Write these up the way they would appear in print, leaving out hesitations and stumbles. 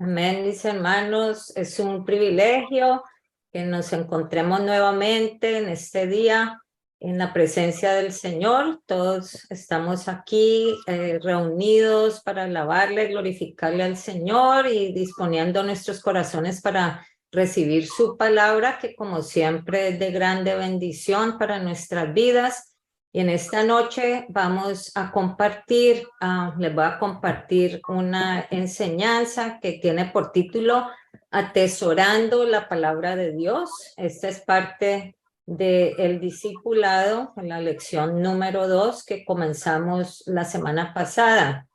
Amén, mis hermanos. Es un privilegio que nos encontremos nuevamente en este día en la presencia del Señor. Todos estamos aquí reunidos para alabarle, glorificarle al Señor y disponiendo nuestros corazones para recibir su palabra, que como siempre es de grande bendición para nuestras vidas. Y en esta noche vamos a compartir, les voy a compartir una enseñanza que tiene por título Atesorando la Palabra de Dios. Esta es parte del discipulado, en la lección número 2 que comenzamos la semana pasada.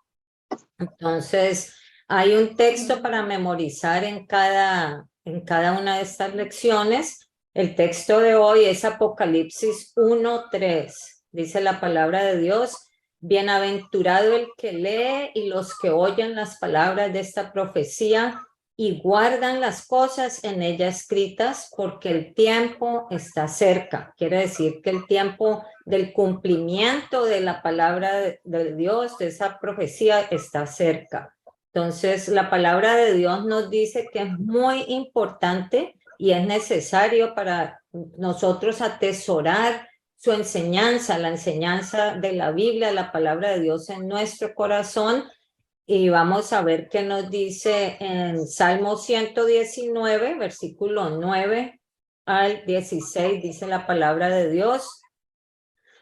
Entonces, hay un texto para memorizar en cada una de estas lecciones. El texto de hoy es Apocalipsis 1:3. Dice la palabra de Dios: bienaventurado el que lee y los que oyen las palabras de esta profecía y guardan las cosas en ella escritas, porque el tiempo está cerca. Quiere decir que el tiempo del cumplimiento de la palabra de Dios, de esa profecía, está cerca. Entonces, la palabra de Dios nos dice que es muy importante y es necesario para nosotros atesorar su enseñanza, la enseñanza de la Biblia, la palabra de Dios en nuestro corazón. Y vamos a ver qué nos dice en Salmo 119, versículo 9 al 16, dice la palabra de Dios: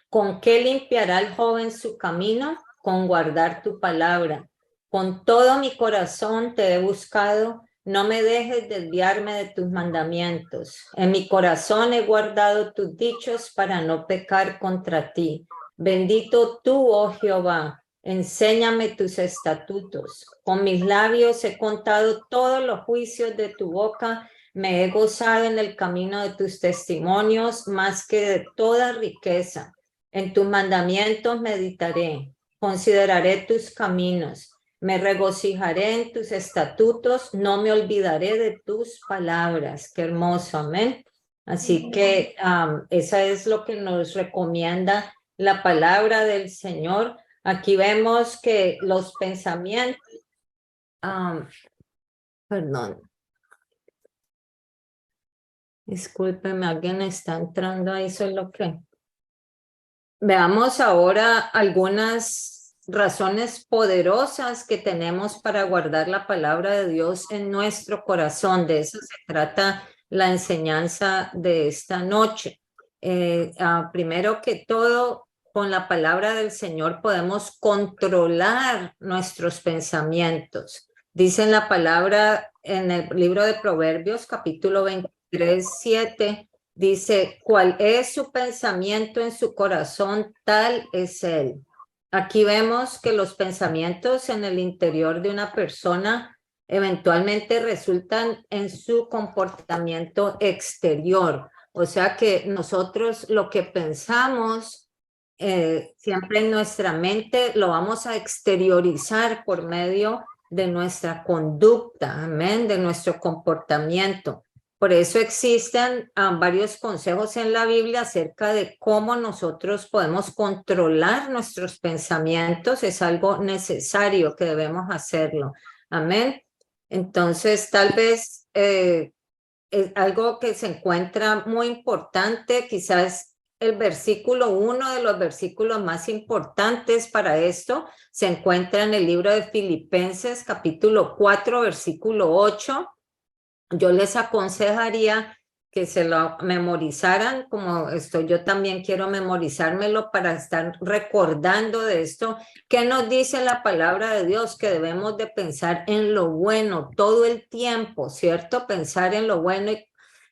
¿con qué limpiará el joven su camino? Con guardar tu palabra. Con todo mi corazón te he buscado, no me dejes desviarme de tus mandamientos. En mi corazón he guardado tus dichos para no pecar contra ti. Bendito tú, oh Jehová, enséñame tus estatutos. Con mis labios he contado todos los juicios de tu boca. Me he gozado en el camino de tus testimonios más que de toda riqueza. En tus mandamientos meditaré, consideraré tus caminos, me regocijaré en tus estatutos, no me olvidaré de tus palabras. Qué hermoso, amén. Así que esa es lo que nos recomienda la palabra del Señor. Aquí vemos que los pensamientos, perdón, discúlpeme, alguien está entrando ahí, eso es lo que... Veamos ahora algunas razones poderosas que tenemos para guardar la palabra de Dios en nuestro corazón. De eso se trata la enseñanza de esta noche. Primero que todo, con la palabra del Señor podemos controlar nuestros pensamientos. Dice en la palabra en el libro de Proverbios, capítulo 23, 7. Dice, ¿cuál es su pensamiento en su corazón? Tal es él. Aquí vemos que los pensamientos en el interior de una persona eventualmente resultan en su comportamiento exterior. O sea que nosotros lo que pensamos siempre en nuestra mente lo vamos a exteriorizar por medio de nuestra conducta, amén, de nuestro comportamiento. Por eso existen varios consejos en la Biblia acerca de cómo nosotros podemos controlar nuestros pensamientos. Es algo necesario que debemos hacerlo. Amén. Entonces, tal vez es algo que se encuentra muy importante, quizás el versículo, uno de los versículos más importantes para esto, se encuentra en el libro de Filipenses, capítulo 4, versículo 8. Yo les aconsejaría que se lo memorizaran, como esto yo también quiero memorizármelo para estar recordando de esto. ¿Qué nos dice la palabra de Dios? Que debemos de pensar en lo bueno todo el tiempo, ¿cierto? Pensar en lo bueno.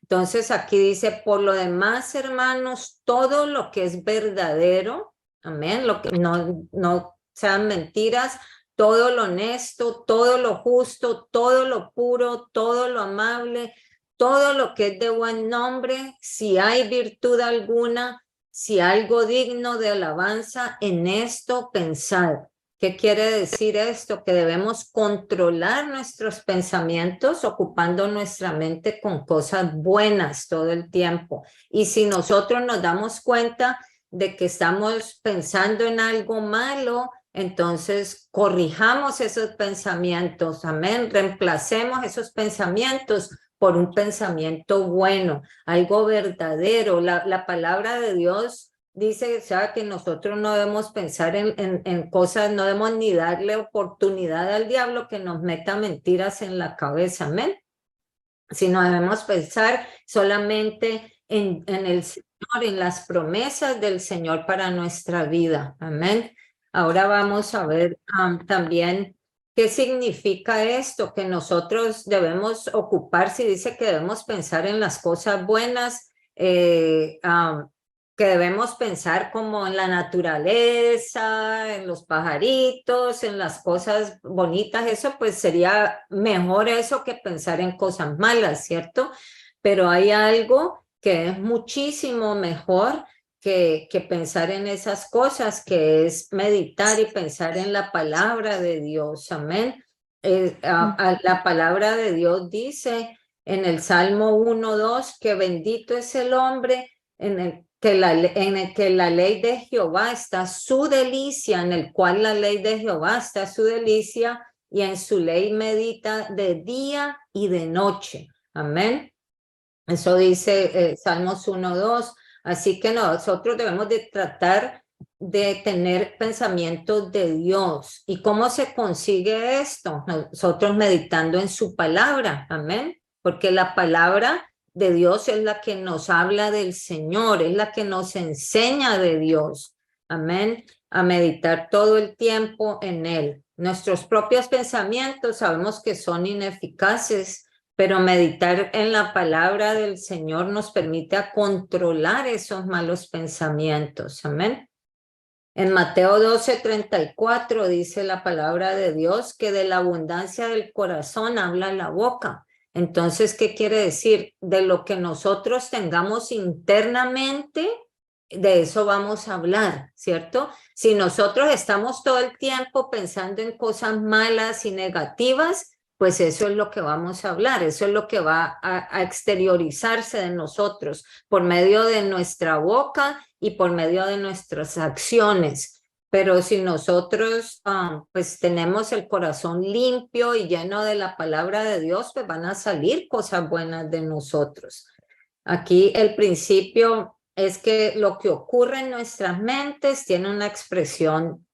Entonces aquí dice, por lo demás, hermanos, todo lo que es verdadero, amén, lo que no sean mentiras, todo lo honesto, todo lo justo, todo lo puro, todo lo amable, todo lo que es de buen nombre, si hay virtud alguna, si algo digno de alabanza, en esto pensad. ¿Qué quiere decir esto? Que debemos controlar nuestros pensamientos ocupando nuestra mente con cosas buenas todo el tiempo. Y si nosotros nos damos cuenta de que estamos pensando en algo malo, Entonces, corrijamos esos pensamientos, amén. Reemplacemos esos pensamientos por un pensamiento bueno, algo verdadero. La palabra de Dios dice, o sea, que nosotros no debemos pensar en cosas, no debemos ni darle oportunidad al diablo que nos meta mentiras en la cabeza, amén. Sino debemos pensar solamente en el Señor, en las promesas del Señor para nuestra vida. Amén. Ahora vamos a ver también qué significa esto, que nosotros debemos ocupar, si dice que debemos pensar en las cosas buenas, que debemos pensar como en la naturaleza, en los pajaritos, en las cosas bonitas, eso pues sería mejor eso que pensar en cosas malas, ¿cierto? Pero hay algo que es muchísimo mejor que pensar en esas cosas, que es meditar y pensar en la palabra de Dios, amén. La palabra de Dios dice en el Salmo 1:2 que bendito es el hombre en el que la ley de Jehová está su delicia, en el cual la ley de Jehová está su delicia, y en su ley medita de día y de noche. Amén. Eso dice Salmos 1:2. Así que nosotros debemos de tratar de tener pensamientos de Dios. ¿Y cómo se consigue esto? Nosotros meditando en su palabra. Amén. Porque la palabra de Dios es la que nos habla del Señor, es la que nos enseña de Dios. Amén. A meditar todo el tiempo en Él. Nuestros propios pensamientos sabemos que son ineficaces, pero meditar en la palabra del Señor nos permite a controlar esos malos pensamientos. Amén. En Mateo 12:34 dice la palabra de Dios que de la abundancia del corazón habla la boca. Entonces, ¿qué quiere decir? De lo que nosotros tengamos internamente, de eso vamos a hablar, ¿cierto? Si nosotros estamos todo el tiempo pensando en cosas malas y negativas, pues eso es lo que vamos a hablar, eso es lo que va a exteriorizarse de nosotros por medio de nuestra boca y por medio de nuestras acciones. Pero si nosotros pues tenemos el corazón limpio y lleno de la palabra de Dios, pues van a salir cosas buenas de nosotros. Aquí el principio es que lo que ocurre en nuestras mentes tiene una expresión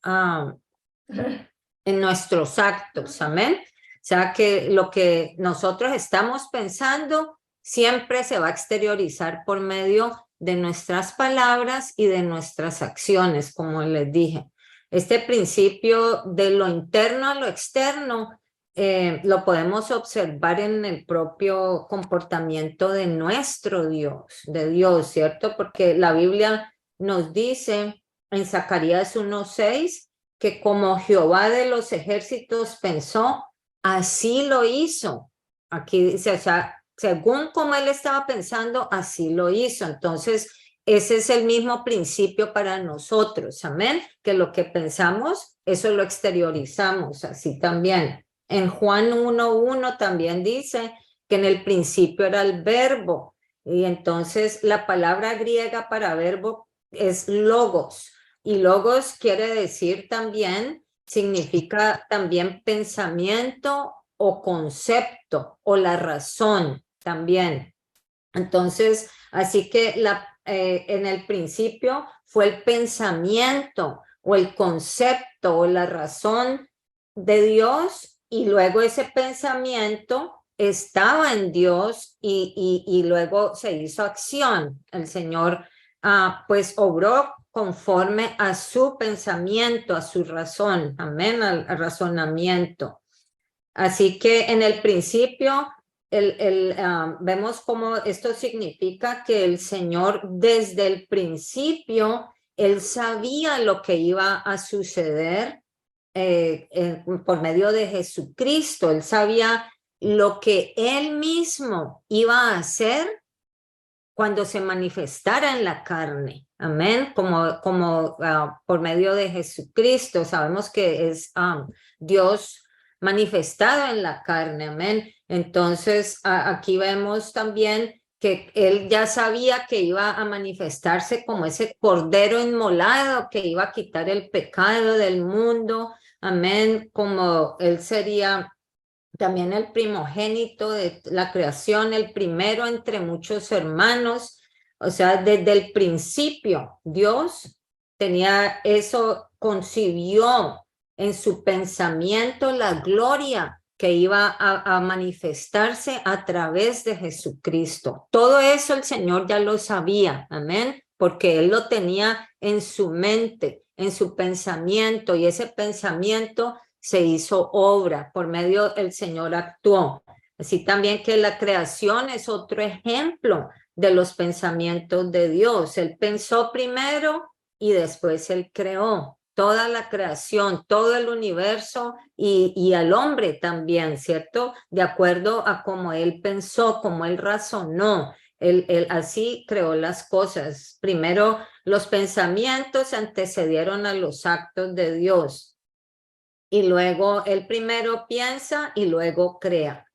en nuestros actos, amén. O sea que lo que nosotros estamos pensando siempre se va a exteriorizar por medio de nuestras palabras y de nuestras acciones, como les dije. Este principio de lo interno a lo externo lo podemos observar en el propio comportamiento de nuestro Dios, de Dios, ¿cierto? Porque la Biblia nos dice en Zacarías 1:6 que como Jehová de los ejércitos pensó, así lo hizo. Aquí dice, o sea, según como él estaba pensando, así lo hizo. Entonces, ese es el mismo principio para nosotros, amén, que lo que pensamos, eso lo exteriorizamos, así también. En Juan 1:1 también dice que en el principio era el verbo, y entonces la palabra griega para verbo es logos, y logos quiere decir también, significa también pensamiento o concepto o la razón también. Entonces, así que en el principio fue el pensamiento o el concepto o la razón de Dios, y luego ese pensamiento estaba en Dios y luego se hizo acción. El Señor pues obró conforme a su pensamiento, a su razón, amén, al razonamiento. Así que en el principio vemos cómo esto significa que el Señor desde el principio, Él sabía lo que iba a suceder por medio de Jesucristo. Él sabía lo que Él mismo iba a hacer cuando se manifestara en la carne. Amén. Como por medio de Jesucristo. Sabemos que es Dios manifestado en la carne. Amén. Entonces, aquí vemos también que él ya sabía que iba a manifestarse como ese cordero inmolado que iba a quitar el pecado del mundo, amén, como él sería también el primogénito de la creación, el primero entre muchos hermanos. O sea, desde el principio Dios tenía eso, concibió en su pensamiento la gloria que iba a manifestarse a través de Jesucristo. Todo eso el Señor ya lo sabía, amén, porque Él lo tenía en su mente, en su pensamiento, y ese pensamiento se hizo obra, por medio del Señor actuó. Así también que la creación es otro ejemplo de los pensamientos de Dios. Él pensó primero y después Él creó toda la creación, todo el universo y al hombre también, ¿cierto? De acuerdo a cómo Él pensó, cómo Él razonó. Él así creó las cosas. Primero, los pensamientos antecedieron a los actos de Dios. Y luego él primero piensa y luego crea.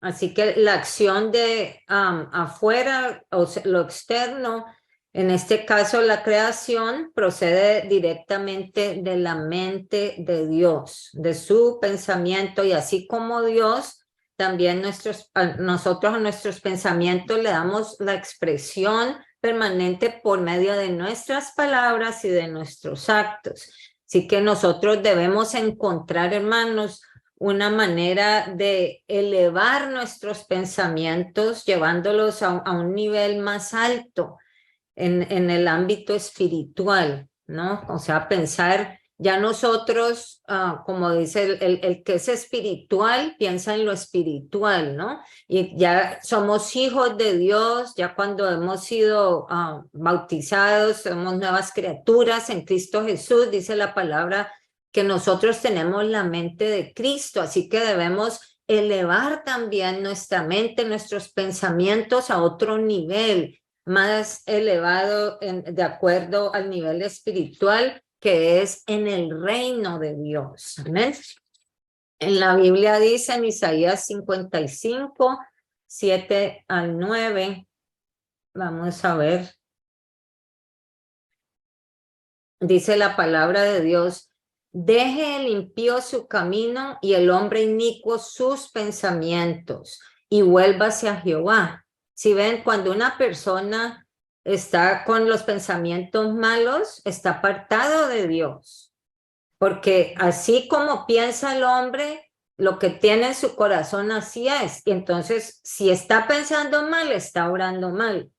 Así que la acción de afuera, o sea, lo externo, en este caso la creación, procede directamente de la mente de Dios, de su pensamiento, y así como Dios, también nosotros a nuestros pensamientos le damos la expresión permanente por medio de nuestras palabras y de nuestros actos. Así que nosotros debemos encontrar, hermanos, una manera de elevar nuestros pensamientos, llevándolos a un nivel más alto en el ámbito espiritual, ¿no? O sea, pensar, ya nosotros, como dice el que es espiritual, piensa en lo espiritual, ¿no? Y ya somos hijos de Dios, ya cuando hemos sido bautizados, somos nuevas criaturas en Cristo Jesús, dice la palabra que nosotros tenemos la mente de Cristo, así que debemos elevar también nuestra mente, nuestros pensamientos a otro nivel más elevado de acuerdo al nivel espiritual que es en el reino de Dios. ¿Amén? En la Biblia dice en Isaías 55, 7 al 9, vamos a ver, dice la palabra de Dios: deje el impío su camino y el hombre inicuo sus pensamientos y vuélvase a Jehová. Si ven, cuando una persona está con los pensamientos malos, está apartado de Dios, porque así como piensa el hombre, lo que tiene en su corazón así es. Y entonces, si está pensando mal, está orando mal.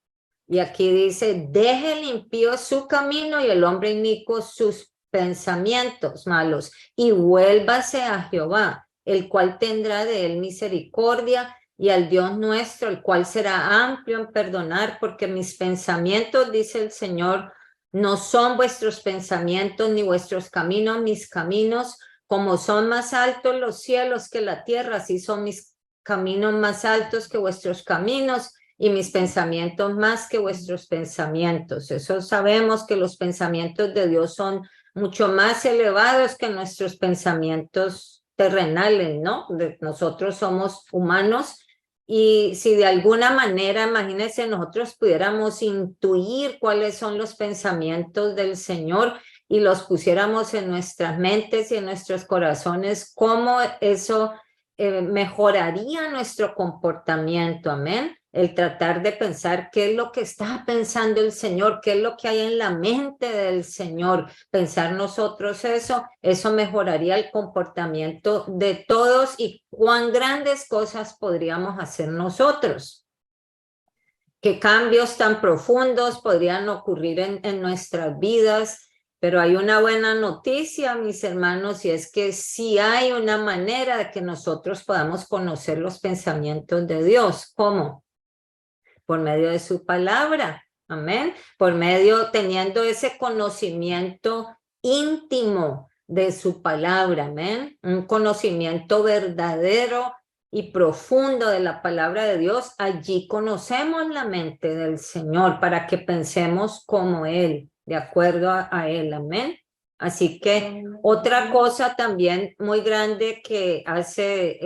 Y aquí dice: deje el impío su camino y el hombre inicuo sus pensamientos malos, y vuélvase a Jehová, el cual tendrá de él misericordia, y al Dios nuestro, el cual será amplio en perdonar, porque mis pensamientos, dice el Señor, no son vuestros pensamientos, ni vuestros caminos mis caminos. Como son más altos los cielos que la tierra, así son mis caminos más altos que vuestros caminos, y mis pensamientos más que vuestros pensamientos. Eso sabemos, que los pensamientos de Dios son mucho más elevados que nuestros pensamientos terrenales, ¿no? Nosotros somos humanos, y si de alguna manera, imagínense, nosotros pudiéramos intuir cuáles son los pensamientos del Señor y los pusiéramos en nuestras mentes y en nuestros corazones, cómo eso mejoraría nuestro comportamiento, amén. El tratar de pensar qué es lo que está pensando el Señor, qué es lo que hay en la mente del Señor, pensar nosotros eso mejoraría el comportamiento de todos, y cuán grandes cosas podríamos hacer nosotros. Qué cambios tan profundos podrían ocurrir en nuestras vidas. Pero hay una buena noticia, mis hermanos, y es que sí hay una manera de que nosotros podamos conocer los pensamientos de Dios. ¿Cómo? Por medio de su palabra, amén, por medio, teniendo ese conocimiento íntimo de su palabra, amén, un conocimiento verdadero y profundo de la palabra de Dios. Allí conocemos la mente del Señor para que pensemos como Él, de acuerdo a Él, amén. Así que otra cosa también muy grande que hace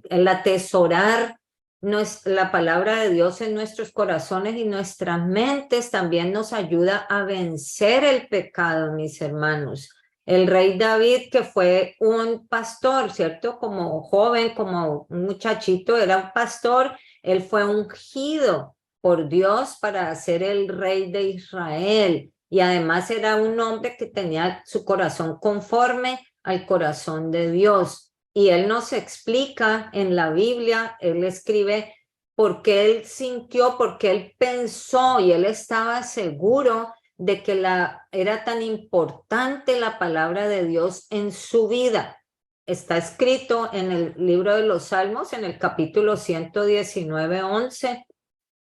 el atesorar la palabra de Dios en nuestros corazones y nuestras mentes también nos ayuda a vencer el pecado, mis hermanos. El rey David, que fue un pastor, ¿cierto? Como joven, como un muchachito, era un pastor. Él fue ungido por Dios para ser el rey de Israel. Y además era un hombre que tenía su corazón conforme al corazón de Dios. Y él nos explica en la Biblia, él escribe por qué él sintió, por qué él pensó y él estaba seguro de que era tan importante la palabra de Dios en su vida. Está escrito en el libro de los Salmos, en el capítulo 119:11,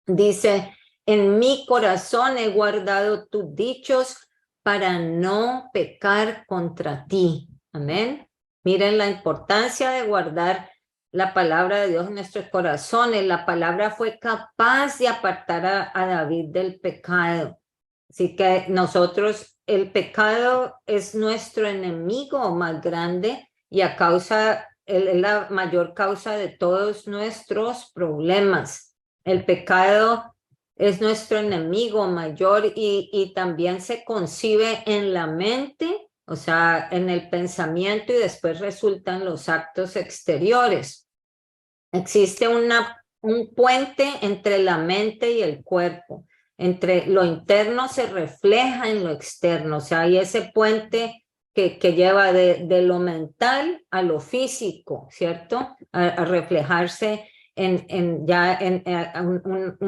dice, en mi corazón he guardado tus dichos para no pecar contra ti. Amén. Miren la importancia de guardar la palabra de Dios en nuestros corazones. La palabra fue capaz de apartar a David del pecado. Así que nosotros, el pecado es nuestro enemigo más grande y es la mayor causa de todos nuestros problemas. El pecado es nuestro enemigo mayor y también se concibe en la mente, o sea, en el pensamiento y después resultan los actos exteriores. Existe un puente entre la mente y el cuerpo. Entre lo interno se refleja en lo externo, o sea, hay ese puente que lleva de lo mental a lo físico, ¿cierto? A reflejarse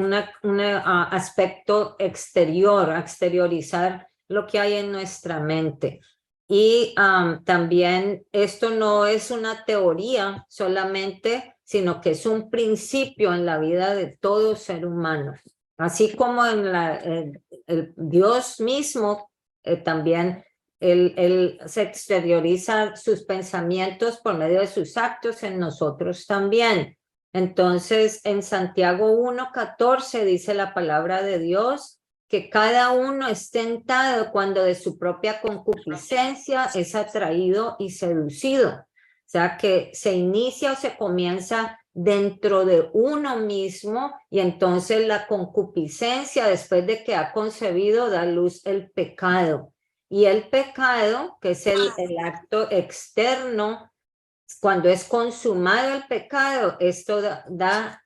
un aspecto exterior, a exteriorizar lo que hay en nuestra mente. Y también esto no es una teoría solamente, sino que es un principio en la vida de todo ser humano. Así como el Dios mismo también él se exterioriza sus pensamientos por medio de sus actos en nosotros también. Entonces, en Santiago 1:14 dice la palabra de Dios que cada uno es tentado cuando de su propia concupiscencia es atraído y seducido. O sea, que se inicia o se comienza dentro de uno mismo y entonces la concupiscencia, después de que ha concebido, da luz el pecado. Y el pecado, que es el acto externo, cuando es consumado el pecado, esto da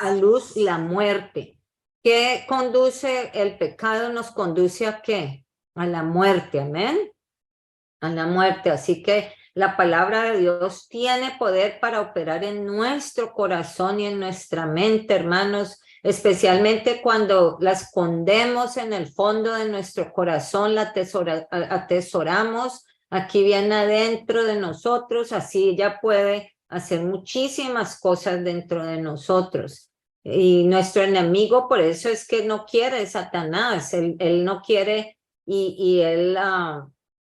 a luz la muerte. ¿Qué conduce el pecado? Nos conduce ¿a qué? A la muerte, amén. A la muerte. Así que la palabra de Dios tiene poder para operar en nuestro corazón y en nuestra mente, hermanos, especialmente cuando la escondemos en el fondo de nuestro corazón, la atesoramos aquí bien adentro de nosotros, así ella puede hacer muchísimas cosas dentro de nosotros. Y nuestro enemigo, por eso es que no quiere Satanás, él no quiere y él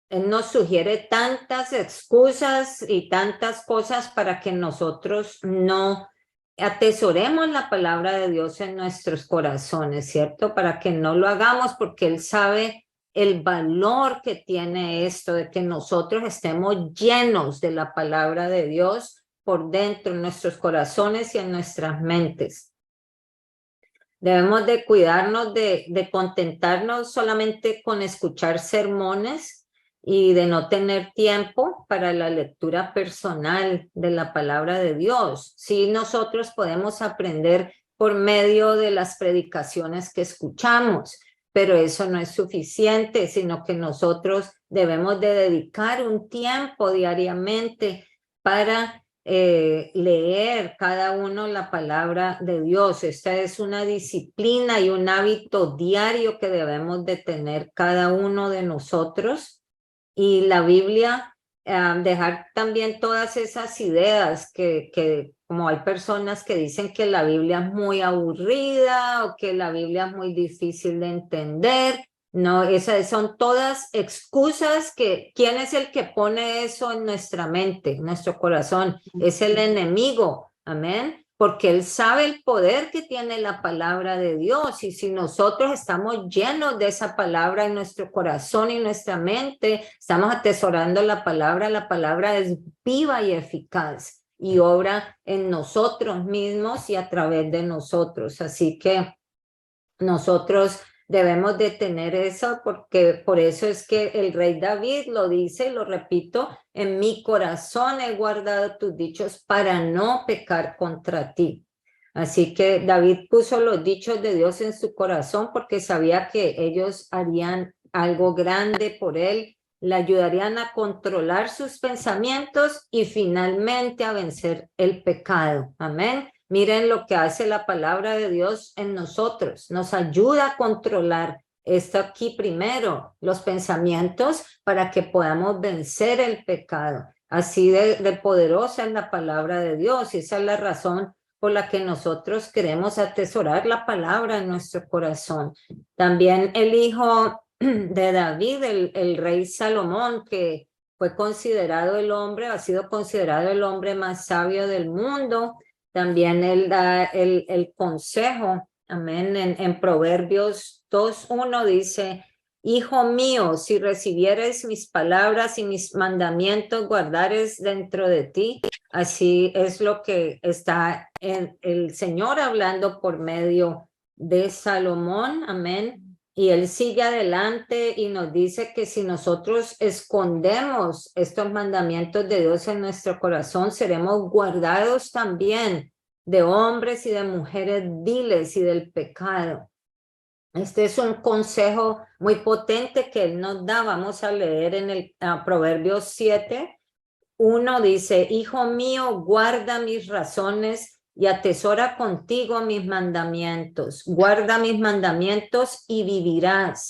nos sugiere tantas excusas y tantas cosas para que nosotros no atesoremos la palabra de Dios en nuestros corazones, ¿cierto? Para que no lo hagamos porque Él sabe el valor que tiene esto de que nosotros estemos llenos de la palabra de Dios por dentro en nuestros corazones y en nuestras mentes. Debemos de cuidarnos de contentarnos solamente con escuchar sermones y de no tener tiempo para la lectura personal de la palabra de Dios. Sí, nosotros podemos aprender por medio de las predicaciones que escuchamos, pero eso no es suficiente, sino que nosotros debemos de dedicar un tiempo diariamente para leer cada uno la palabra de Dios. Esta es una disciplina y un hábito diario que debemos de tener cada uno de nosotros. Y la Biblia, dejar también todas esas ideas que como hay personas que dicen que la Biblia es muy aburrida o que la Biblia es muy difícil de entender. No, esas son todas excusas que, ¿quién es el que pone eso en nuestra mente, en nuestro corazón? Es el enemigo, amén, porque él sabe el poder que tiene la palabra de Dios y si nosotros estamos llenos de esa palabra en nuestro corazón y nuestra mente, estamos atesorando la palabra es viva y eficaz y obra en nosotros mismos y a través de nosotros. Así que nosotros debemos de tener eso, porque por eso es que el rey David lo dice, y lo repito, en mi corazón he guardado tus dichos para no pecar contra ti. Así que David puso los dichos de Dios en su corazón porque sabía que ellos harían algo grande por él, le ayudarían a controlar sus pensamientos y finalmente a vencer el pecado. Amén. Miren lo que hace la palabra de Dios en nosotros. Nos ayuda a controlar esto aquí primero, los pensamientos, para que podamos vencer el pecado. Así de poderosa es la palabra de Dios, y esa es la razón por la que nosotros queremos atesorar la palabra en nuestro corazón. También el hijo de David, el rey Salomón, que fue considerado el hombre, ha sido considerado el hombre más sabio del mundo. También él da el consejo, amén, en Proverbios 2:1 dice, hijo mío, si recibieres mis palabras y mis mandamientos guardares dentro de ti, así es lo que está el Señor hablando por medio de Salomón, amén. Y él sigue adelante y nos dice que si nosotros escondemos estos mandamientos de Dios en nuestro corazón, seremos guardados también de hombres y de mujeres viles y del pecado. Este es un consejo muy potente que él nos da. Vamos a leer en el Proverbios 7:1 dice, hijo mío, guarda mis razones y atesora contigo mis mandamientos. Guarda mis mandamientos y vivirás.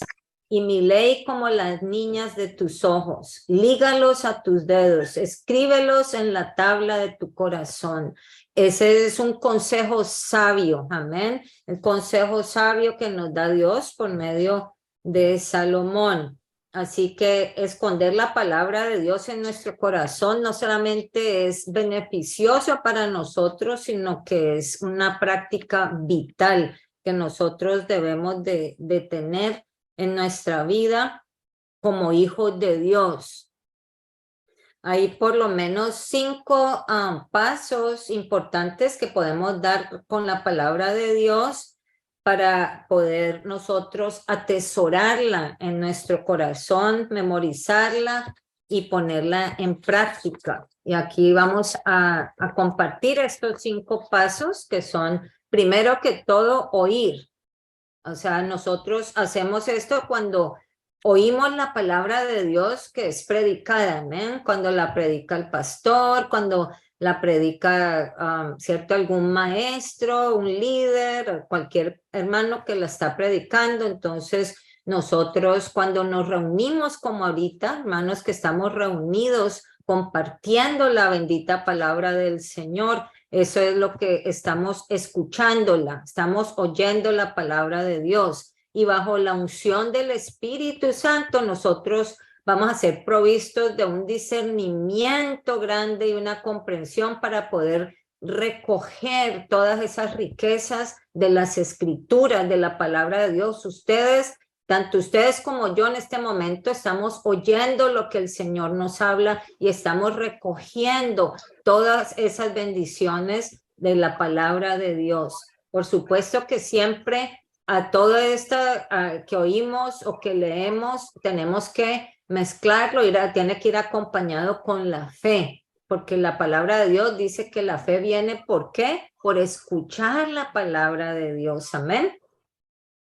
Y mi ley como las niñas de tus ojos. Lígalos a tus dedos, escríbelos en la tabla de tu corazón. Ese es un consejo sabio, amén. El consejo sabio que nos da Dios por medio de Salomón. Así que esconder la palabra de Dios en nuestro corazón no solamente es beneficioso para nosotros, sino que es una práctica vital que nosotros debemos de tener en nuestra vida como hijos de Dios. Hay por lo menos 5 pasos importantes que podemos dar con la palabra de Dios para poder nosotros atesorarla en nuestro corazón, memorizarla y ponerla en práctica. Y aquí vamos a compartir estos 5 pasos que son, primero que todo, oír. O sea, nosotros hacemos esto cuando oímos la palabra de Dios que es predicada, ¿amén? Cuando la predica el pastor, cuando la predica, ¿cierto? Algún maestro, un líder, cualquier hermano que la está predicando. Entonces, nosotros cuando nos reunimos como ahorita, hermanos que estamos reunidos compartiendo la bendita palabra del Señor, eso es lo que estamos escuchándola, estamos oyendo la palabra de Dios. Y bajo la unción del Espíritu Santo, nosotros vamos a ser provistos de un discernimiento grande y una comprensión para poder recoger todas esas riquezas de las escrituras, de la palabra de Dios. Tanto ustedes como yo en este momento estamos oyendo lo que el Señor nos habla y estamos recogiendo todas esas bendiciones de la palabra de Dios. Por supuesto que siempre a todo esto que oímos o que leemos tenemos que mezclarlo, tiene que ir acompañado con la fe, porque la palabra de Dios dice que la fe viene, ¿por qué? Por escuchar la palabra de Dios, amén.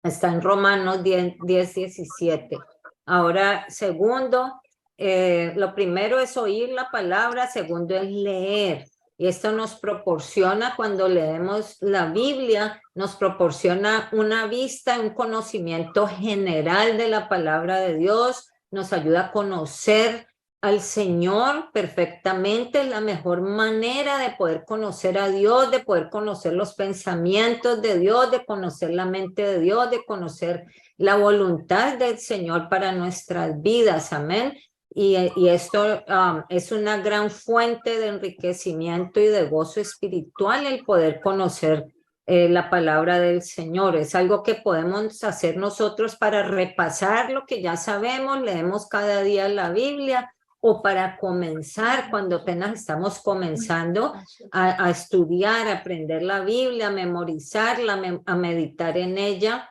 Está en Romanos 10:17. Ahora, segundo, lo primero es oír la palabra, segundo es leer. Y esto nos proporciona, cuando leemos la Biblia, nos proporciona una vista, un conocimiento general de la palabra de Dios, nos ayuda a conocer al Señor perfectamente. Es la mejor manera de poder conocer a Dios, de poder conocer los pensamientos de Dios, de conocer la mente de Dios, de conocer la voluntad del Señor para nuestras vidas, amén. Y esto es una gran fuente de enriquecimiento y de gozo espiritual, el poder conocer la palabra del Señor. Es algo que podemos hacer nosotros para repasar lo que ya sabemos. Leemos cada día la Biblia o para comenzar, cuando apenas estamos comenzando a estudiar, a aprender la Biblia, a memorizarla, a meditar en ella.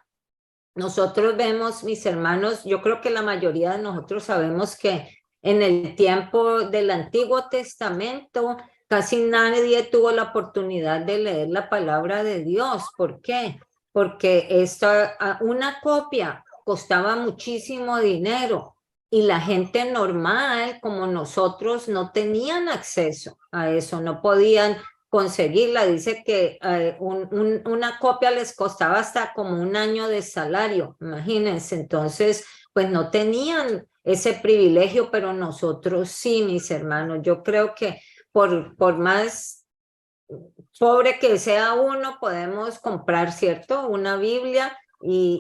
Nosotros vemos, mis hermanos, yo creo que la mayoría de nosotros sabemos que en el tiempo del Antiguo Testamento casi nadie tuvo la oportunidad de leer la palabra de Dios. ¿Por qué? Porque una copia costaba muchísimo dinero y la gente normal como nosotros no tenían acceso a eso, no podían conseguirla. Dice que una copia les costaba hasta como un año de salario, imagínense. Entonces, pues no tenían ese privilegio, pero nosotros sí, mis hermanos. Yo creo que por más pobre que sea uno, podemos comprar, ¿cierto? Una Biblia y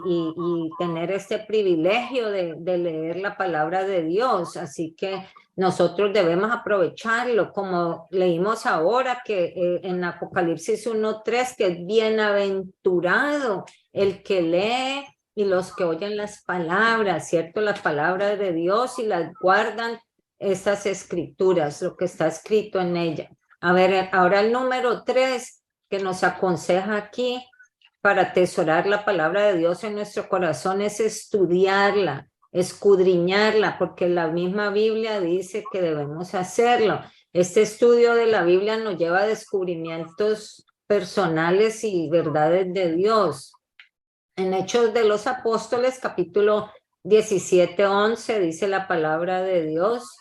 tener este privilegio de leer la palabra de Dios. Así que nosotros debemos aprovecharlo, como leímos ahora que en Apocalipsis 1:3, que es bienaventurado el que lee y los que oyen las palabras, ¿cierto? Las palabras de Dios y las guardan, estas escrituras, lo que está escrito en ellas. A ver, ahora el número 3 que nos aconseja aquí para atesorar la palabra de Dios en nuestro corazón es estudiarla, escudriñarla, porque la misma Biblia dice que debemos hacerlo. Este estudio de la Biblia nos lleva a descubrimientos personales y verdades de Dios. En Hechos de los Apóstoles, capítulo 17:11, dice la palabra de Dios.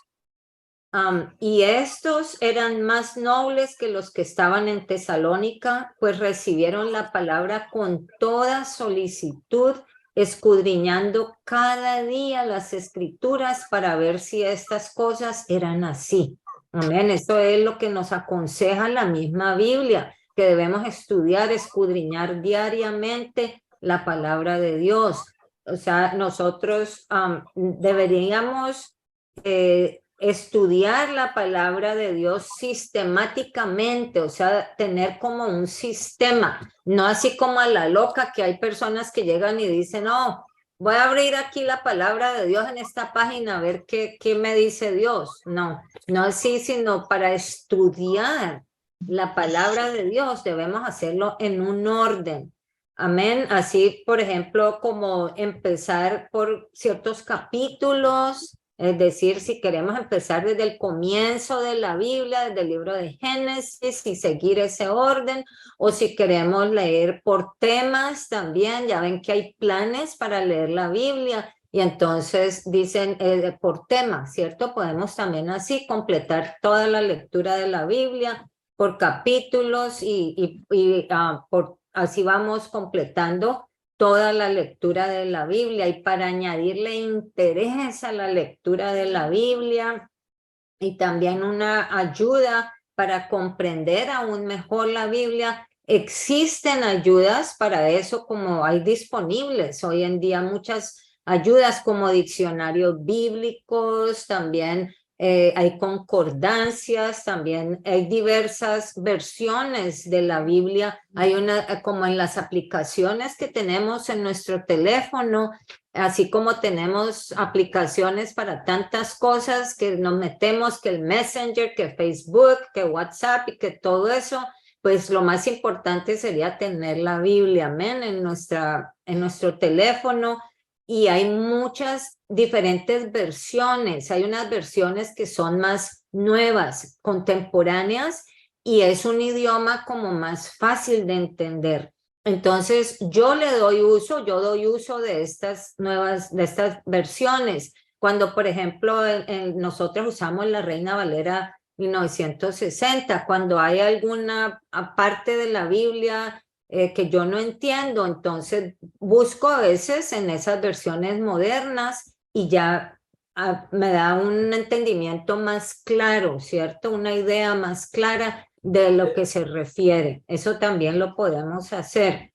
Y estos eran más nobles que los que estaban en Tesalónica, pues recibieron la palabra con toda solicitud, escudriñando cada día las escrituras para ver si estas cosas eran así. Amén. Esto es lo que nos aconseja la misma Biblia, que debemos estudiar, escudriñar diariamente la palabra de Dios. O sea, nosotros deberíamos estudiar la palabra de Dios sistemáticamente, o sea, tener como un sistema, no así como a la loca, que hay personas que llegan y dicen, no, voy a abrir aquí la palabra de Dios en esta página a ver qué me dice Dios. No, no así, sino para estudiar la palabra de Dios debemos hacerlo en un orden. Amén. Así, por ejemplo, como empezar por ciertos capítulos. Es decir, si queremos empezar desde el comienzo de la Biblia, desde el libro de Génesis y seguir ese orden, o si queremos leer por temas también, ya ven que hay planes para leer la Biblia y entonces dicen por tema, ¿cierto? Podemos también así completar toda la lectura de la Biblia por capítulos así vamos completando toda la lectura de la Biblia, y para añadirle interés a la lectura de la Biblia y también una ayuda para comprender aún mejor la Biblia. Existen ayudas para eso, como hay disponibles hoy en día muchas ayudas como diccionarios bíblicos, también hay concordancias, también hay diversas versiones de la Biblia. Hay una, como en las aplicaciones que tenemos en nuestro teléfono, así como tenemos aplicaciones para tantas cosas que nos metemos, que el Messenger, que Facebook, que WhatsApp y que todo eso, pues lo más importante sería tener la Biblia, amén, en nuestro teléfono. Y hay muchas diferentes versiones. Hay unas versiones que son más nuevas, contemporáneas, y es un idioma como más fácil de entender. Entonces, yo doy uso de estas versiones. Cuando, por ejemplo, nosotros usamos la Reina Valera 1960, cuando hay alguna parte de la Biblia que yo no entiendo, entonces busco a veces en esas versiones modernas y ya me da un entendimiento más claro, ¿cierto? Una idea más clara de lo que se refiere. Eso también lo podemos hacer.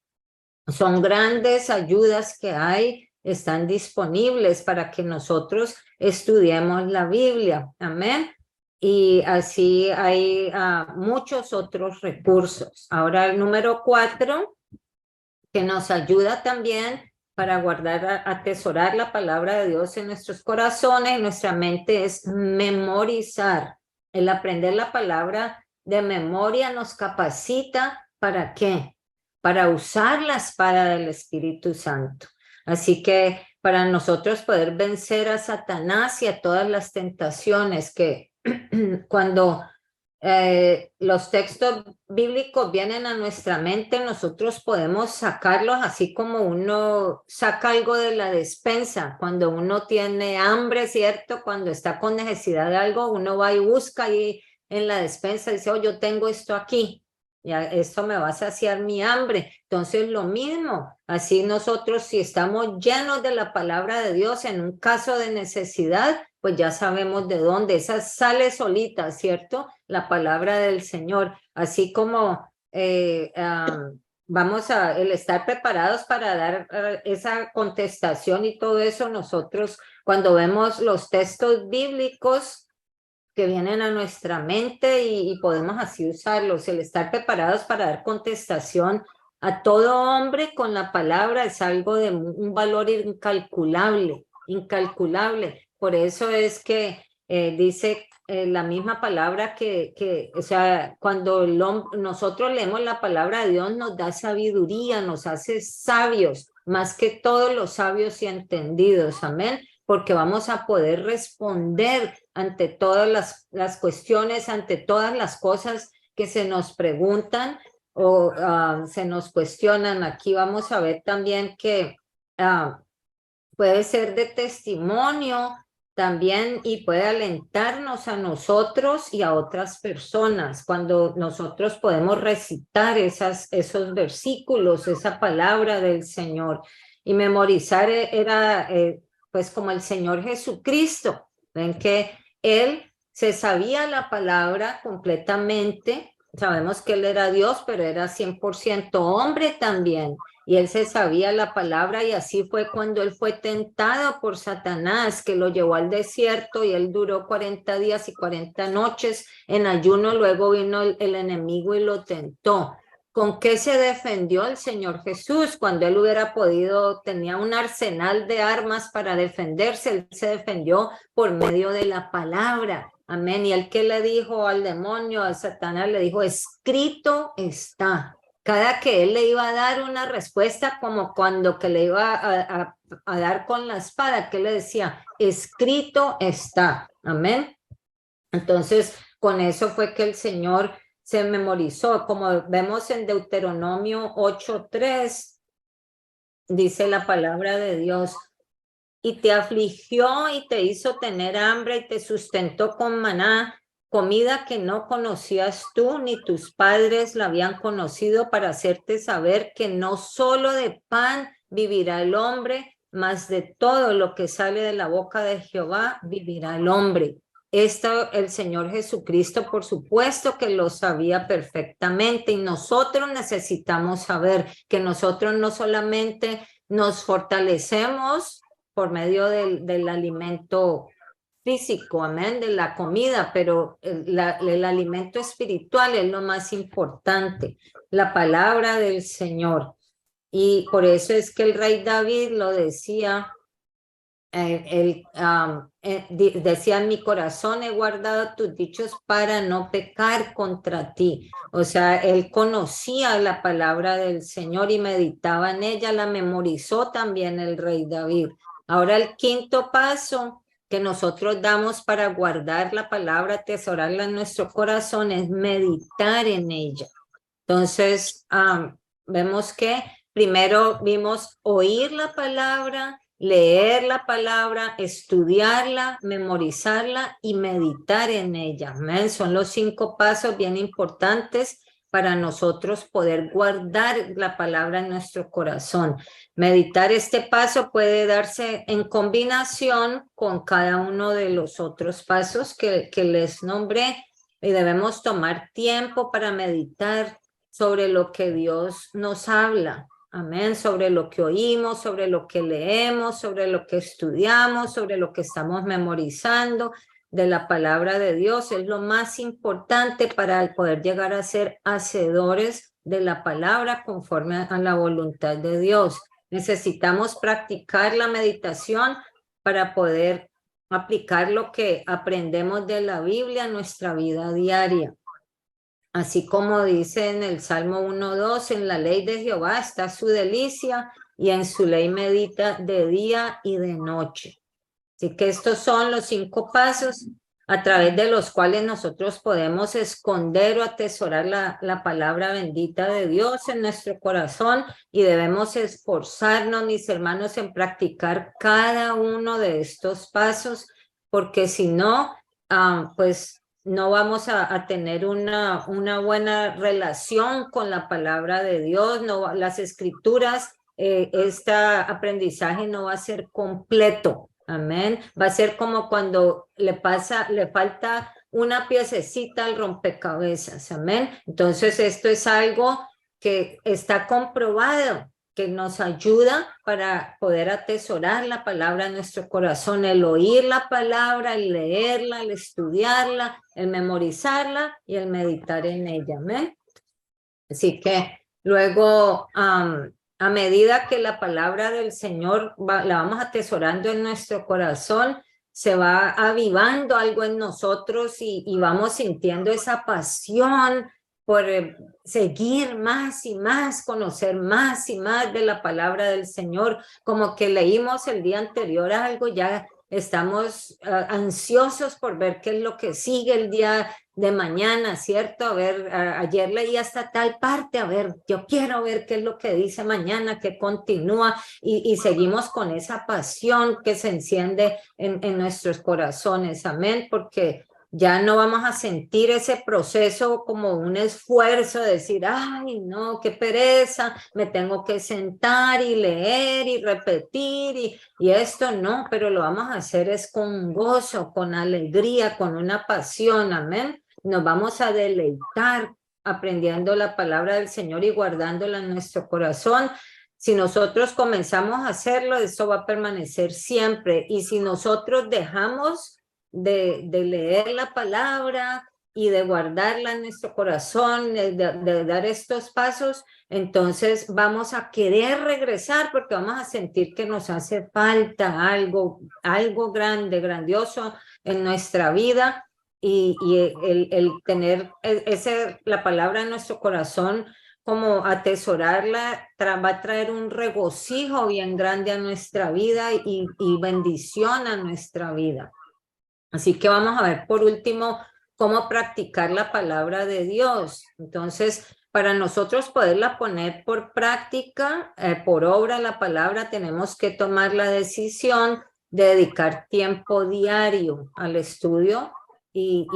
Son grandes ayudas que hay, están disponibles para que nosotros estudiemos la Biblia. Amén. Y así hay muchos otros recursos. Ahora el número 4, que nos ayuda también para guardar, atesorar la palabra de Dios en nuestros corazones, en nuestra mente, es memorizar. El aprender la palabra de memoria nos capacita, ¿para qué? Para usar la espada del Espíritu Santo. Así que para nosotros poder vencer a Satanás y a todas las tentaciones que cuando los textos bíblicos vienen a nuestra mente, nosotros podemos sacarlos así como uno saca algo de la despensa. Cuando uno tiene hambre, ¿cierto? Cuando está con necesidad de algo, uno va y busca ahí en la despensa y dice, oh, yo tengo esto aquí. Ya, esto me va a saciar mi hambre. Entonces, lo mismo, así nosotros si estamos llenos de la palabra de Dios en un caso de necesidad, pues ya sabemos de dónde. Esa sale solita, ¿cierto? La palabra del Señor. Así como vamos a el estar preparados para dar esa contestación y todo eso, nosotros cuando vemos los textos bíblicos, que vienen a nuestra mente y podemos así usarlos, el estar preparados para dar contestación a todo hombre con la palabra es algo de un valor incalculable, incalculable. Por eso es que dice la misma palabra o sea, cuando nosotros leemos la palabra de Dios nos da sabiduría, nos hace sabios, más que todos los sabios y entendidos, amén, porque vamos a poder responder ante todas las cuestiones, ante todas las cosas que se nos preguntan o se nos cuestionan. Aquí vamos a ver también que puede ser de testimonio también y puede alentarnos a nosotros y a otras personas cuando nosotros podemos recitar esos versículos, esa palabra del Señor y memorizar era pues como el Señor Jesucristo. Ven que Él se sabía la palabra completamente. Sabemos que Él era Dios, pero era 100% hombre también. Y él se sabía la palabra y así fue cuando él fue tentado por Satanás, que lo llevó al desierto y él duró 40 días y 40 noches en ayuno. Luego vino el enemigo y lo tentó. ¿Con qué se defendió el Señor Jesús? Cuando él hubiera podido, tenía un arsenal de armas para defenderse, él se defendió por medio de la palabra. Amén. Y el que le dijo al demonio, a Satanás, le dijo, escrito está. Cada que él le iba a dar una respuesta, como cuando que le iba a dar con la espada, que le decía, escrito está. Amén. Entonces, con eso fue que el Señor se memorizó. Como vemos en Deuteronomio 8:3, dice la palabra de Dios, y te afligió y te hizo tener hambre y te sustentó con maná, comida que no conocías tú ni tus padres la habían conocido, para hacerte saber que no solo de pan vivirá el hombre, mas de todo lo que sale de la boca de Jehová vivirá el hombre. Esto el Señor Jesucristo, por supuesto que lo sabía perfectamente y nosotros necesitamos saber que nosotros no solamente nos fortalecemos por medio del alimento físico, amén, de la comida, pero el alimento espiritual es lo más importante, la palabra del Señor. Y por eso es que el rey David lo decía, decía, en mi corazón he guardado tus dichos para no pecar contra ti. O sea, él conocía la palabra del Señor y meditaba en ella, la memorizó también el rey David. Ahora el quinto paso que nosotros damos para guardar la palabra, atesorarla en nuestro corazón, es meditar en ella. Entonces, vemos que primero vimos oír la palabra, leer la palabra, estudiarla, memorizarla y meditar en ella. Amén. Son los 5 pasos bien importantes para nosotros poder guardar la palabra en nuestro corazón. Meditar este paso puede darse en combinación con cada uno de los otros pasos que les nombré, y debemos tomar tiempo para meditar sobre lo que Dios nos habla. Amén, sobre lo que oímos, sobre lo que leemos, sobre lo que estudiamos, sobre lo que estamos memorizando de la palabra de Dios. Es lo más importante para poder llegar a ser hacedores de la palabra conforme a la voluntad de Dios. Necesitamos practicar la meditación para poder aplicar lo que aprendemos de la Biblia a nuestra vida diaria. Así como dice en el Salmo 1:2, en la ley de Jehová está su delicia y en su ley medita de día y de noche. Así que estos son los 5 pasos a través de los cuales nosotros podemos esconder o atesorar la palabra bendita de Dios en nuestro corazón, y debemos esforzarnos, mis hermanos, en practicar cada uno de estos pasos, porque si no, pues no vamos a tener una buena relación con la palabra de Dios, no, las escrituras, este aprendizaje no va a ser completo. Amén. Va a ser como cuando le falta una piececita al rompecabezas. Amén. Entonces, esto es algo que está comprobado, que nos ayuda para poder atesorar la palabra en nuestro corazón, el oír la palabra, el leerla, el estudiarla, el memorizarla y el meditar en ella. Amén. Así que luego, a medida que la palabra del Señor la vamos atesorando en nuestro corazón, se va avivando algo en nosotros y vamos sintiendo esa pasión por seguir más y más, conocer más y más de la palabra del Señor. Como que leímos el día anterior algo, ya estamos ansiosos por ver qué es lo que sigue el día de mañana, ¿cierto? A ver, ayer leí hasta tal parte, a ver, yo quiero ver qué es lo que dice mañana, qué continúa, y seguimos con esa pasión que se enciende en nuestros corazones, amén, porque ya no vamos a sentir ese proceso como un esfuerzo de decir, ay, no, qué pereza, me tengo que sentar y leer y repetir y esto no, pero lo vamos a hacer es con gozo, con alegría, con una pasión, amén. Nos vamos a deleitar aprendiendo la palabra del Señor y guardándola en nuestro corazón. Si nosotros comenzamos a hacerlo, eso va a permanecer siempre. Y si nosotros dejamos de leer la palabra y de guardarla en nuestro corazón, de dar estos pasos, entonces vamos a querer regresar porque vamos a sentir que nos hace falta algo grande, grandioso en nuestra vida, y el tener la palabra en nuestro corazón, como atesorarla, va a traer un regocijo bien grande a nuestra vida y bendición a nuestra vida. Así que vamos a ver por último cómo practicar la palabra de Dios. Entonces, para nosotros poderla poner por práctica, por obra la palabra, tenemos que tomar la decisión de dedicar tiempo diario al estudio y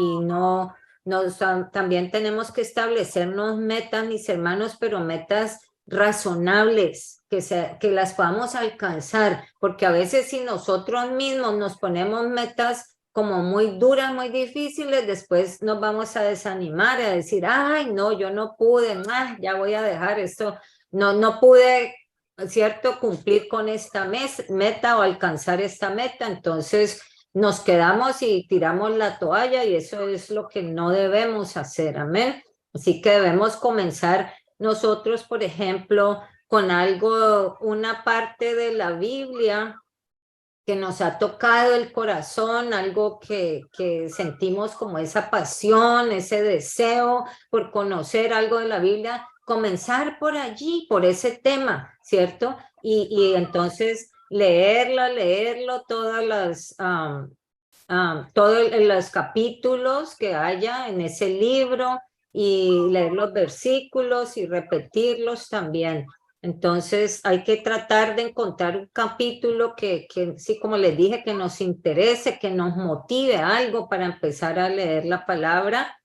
también tenemos que establecernos metas, mis hermanos, pero metas razonables, que las podamos alcanzar, porque a veces si nosotros mismos nos ponemos metas como muy duras, muy difíciles, después nos vamos a desanimar, a decir, ay, no, yo no pude, ya voy a dejar esto, no pude, ¿cierto?, cumplir con esta meta o alcanzar esta meta, entonces nos quedamos y tiramos la toalla, y eso es lo que no debemos hacer, amén. Así que debemos comenzar nosotros, por ejemplo, con algo, una parte de la Biblia que nos ha tocado el corazón, algo que sentimos como esa pasión, ese deseo por conocer algo de la Biblia, comenzar por allí, por ese tema, ¿cierto? Y entonces leerlo, todos los capítulos que haya en ese libro, y leer los versículos y repetirlos también. Entonces hay que tratar de encontrar un capítulo que sí, como les dije, que nos interese, que nos motive algo para empezar a leer la palabra,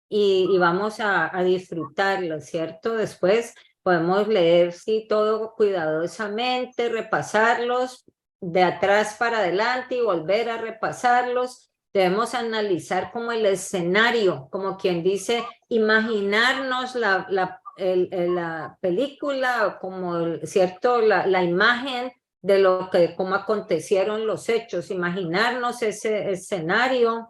y vamos a disfrutarlo, ¿cierto? Después podemos leer, sí, todo cuidadosamente, repasarlos de atrás para adelante y volver a repasarlos. Debemos analizar como el escenario, como quien dice, imaginarnos la película, como, ¿cierto?, la imagen de cómo acontecieron los hechos, imaginarnos ese escenario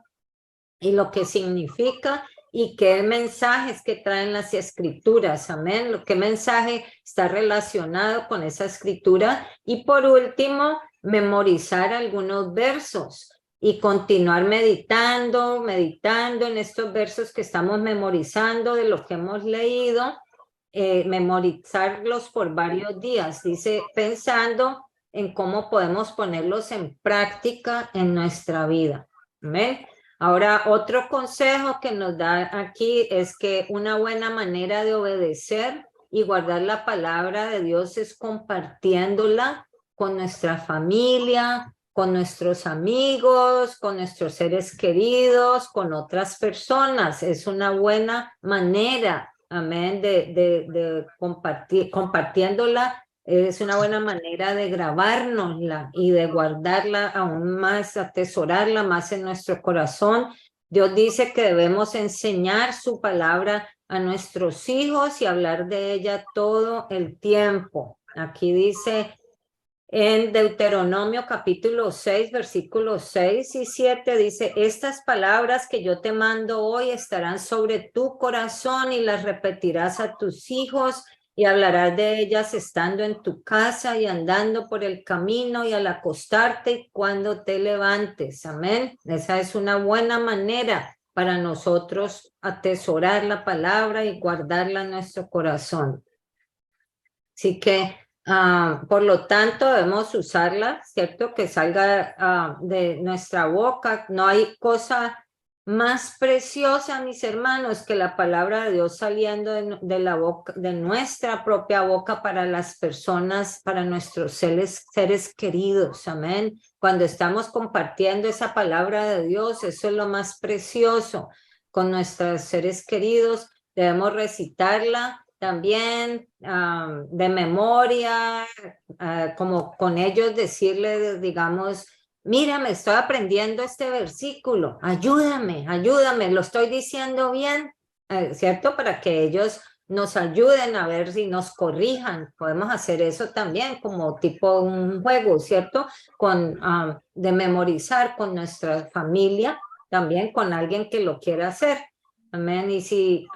y lo que significa, y qué mensajes que traen las escrituras, amén, qué mensaje está relacionado con esa escritura. Y por último, memorizar algunos versos y continuar meditando en estos versos que estamos memorizando de lo que hemos leído, memorizarlos por varios días, dice, pensando en cómo podemos ponerlos en práctica en nuestra vida. ¿Amén? Ahora, otro consejo que nos da aquí es que una buena manera de obedecer y guardar la palabra de Dios es compartiéndola con nuestra familia, con nuestros amigos, con nuestros seres queridos, con otras personas. Es una buena manera, amén, de compartiéndola. Es una buena manera de grabárnosla y de guardarla aún más, atesorarla más en nuestro corazón. Dios dice que debemos enseñar su palabra a nuestros hijos y hablar de ella todo el tiempo. Aquí dice en Deuteronomio capítulo 6, versículos 6 y 7, dice, estas palabras que yo te mando hoy estarán sobre tu corazón y las repetirás a tus hijos y hablarás de ellas estando en tu casa y andando por el camino y al acostarte y cuando te levantes. Amén. Esa es una buena manera para nosotros atesorar la palabra y guardarla en nuestro corazón. Así que, por lo tanto, debemos usarla, ¿cierto? Que salga de nuestra boca. No hay cosa más preciosa, mis hermanos, que la palabra de Dios saliendo de la boca, de nuestra propia boca para las personas, para nuestros seres queridos. Amén. Cuando estamos compartiendo esa palabra de Dios, eso es lo más precioso con nuestros seres queridos. Debemos recitarla también de memoria, como con ellos decirle, digamos, mira, me estoy aprendiendo este versículo, ayúdame, lo estoy diciendo bien, ¿cierto? Para que ellos nos ayuden a ver si nos corrijan. Podemos hacer eso también como tipo un juego, ¿cierto? De memorizar con nuestra familia, también con alguien que lo quiera hacer. Amén. Y si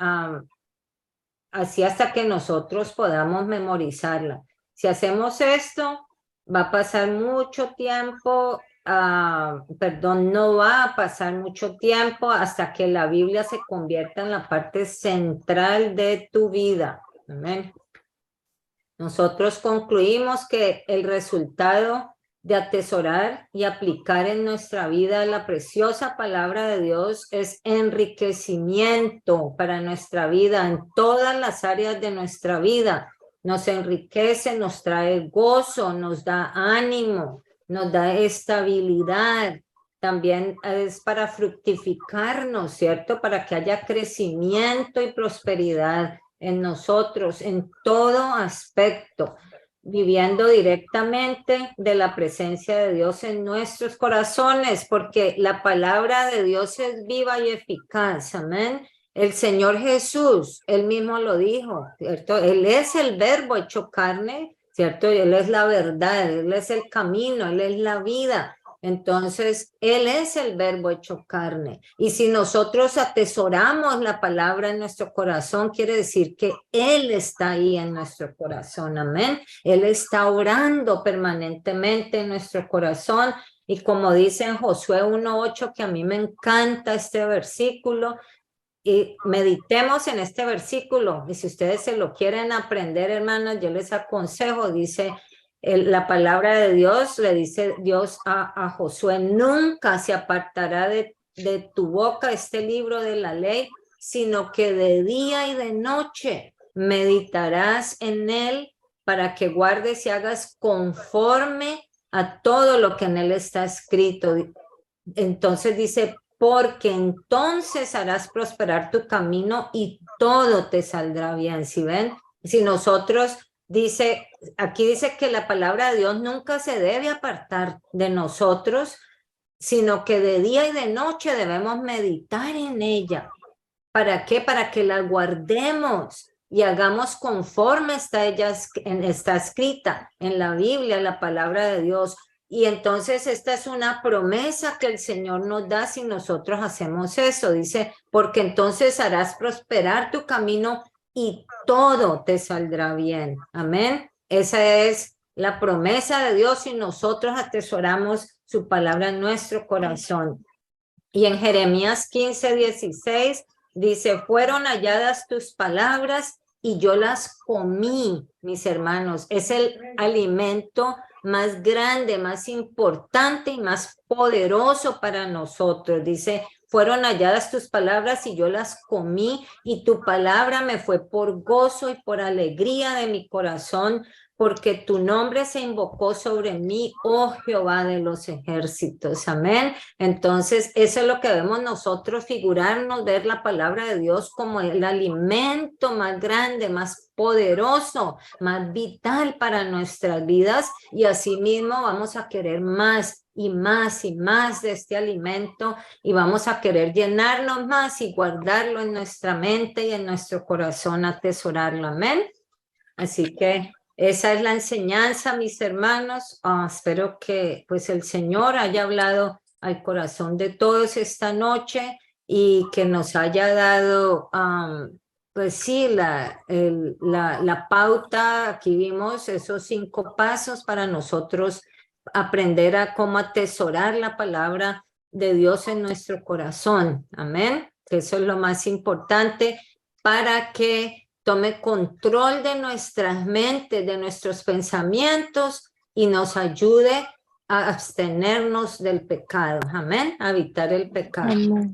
así hasta que nosotros podamos memorizarla. Si hacemos esto, va a pasar mucho tiempo, no va a pasar mucho tiempo hasta que la Biblia se convierta en la parte central de tu vida. Amén. Nosotros concluimos que el resultado de atesorar y aplicar en nuestra vida la preciosa palabra de Dios es enriquecimiento para nuestra vida en todas las áreas de nuestra vida. Nos enriquece, nos trae gozo, nos da ánimo, nos da estabilidad. También es para fructificarnos, ¿cierto? Para que haya crecimiento y prosperidad en nosotros, en todo aspecto, viviendo directamente de la presencia de Dios en nuestros corazones, porque la palabra de Dios es viva y eficaz, amén. El Señor Jesús, Él mismo lo dijo, ¿cierto? Él es el verbo hecho carne, ¿cierto? Él es la verdad, Él es el camino, Él es la vida. Entonces, Él es el verbo hecho carne. Y si nosotros atesoramos la palabra en nuestro corazón, quiere decir que Él está ahí en nuestro corazón. Amén. Él está orando permanentemente en nuestro corazón. Y como dice en Josué 1:8, que a mí me encanta este versículo, y meditemos en este versículo. Y si ustedes se lo quieren aprender, hermanos, yo les aconsejo, dice la palabra de Dios, le dice Dios a Josué, nunca se apartará de tu boca este libro de la ley, sino que de día y de noche meditarás en él para que guardes y hagas conforme a todo lo que en él está escrito. Entonces dice, porque entonces harás prosperar tu camino y todo te saldrá bien. ¿Sí ven? Si nosotros dice, aquí dice que la palabra de Dios nunca se debe apartar de nosotros, sino que de día y de noche debemos meditar en ella. ¿Para qué? Para que la guardemos y hagamos conforme está escrita en la Biblia, la palabra de Dios. Y entonces esta es una promesa que el Señor nos da si nosotros hacemos eso. Dice, porque entonces harás prosperar tu camino y todo te saldrá bien. Amén. Esa es la promesa de Dios y nosotros atesoramos su palabra en nuestro corazón. Y en Jeremías 15:16 dice, fueron halladas tus palabras y yo las comí, mis hermanos. Es el alimento más grande, más importante y más poderoso para nosotros. Dice, fueron halladas tus palabras y yo las comí y tu palabra me fue por gozo y por alegría de mi corazón, porque tu nombre se invocó sobre mí, oh Jehová de los ejércitos. Amén. Entonces, eso es lo que debemos nosotros figurarnos, ver la palabra de Dios como el alimento más grande, más poderoso, más vital para nuestras vidas, y asimismo vamos a querer más y más y más de este alimento y vamos a querer llenarnos más y guardarlo en nuestra mente y en nuestro corazón, atesorarlo. Amén. Así que esa es la enseñanza, mis hermanos. Espero que pues el Señor haya hablado al corazón de todos esta noche y que nos haya dado, pues sí, la pauta. Aquí vimos esos 5 pasos para nosotros aprender a cómo atesorar la palabra de Dios en nuestro corazón. Amén. Que eso es lo más importante para que tome control de nuestras mentes, de nuestros pensamientos y nos ayude a abstenernos del pecado. Amén. A evitar el pecado. Amén.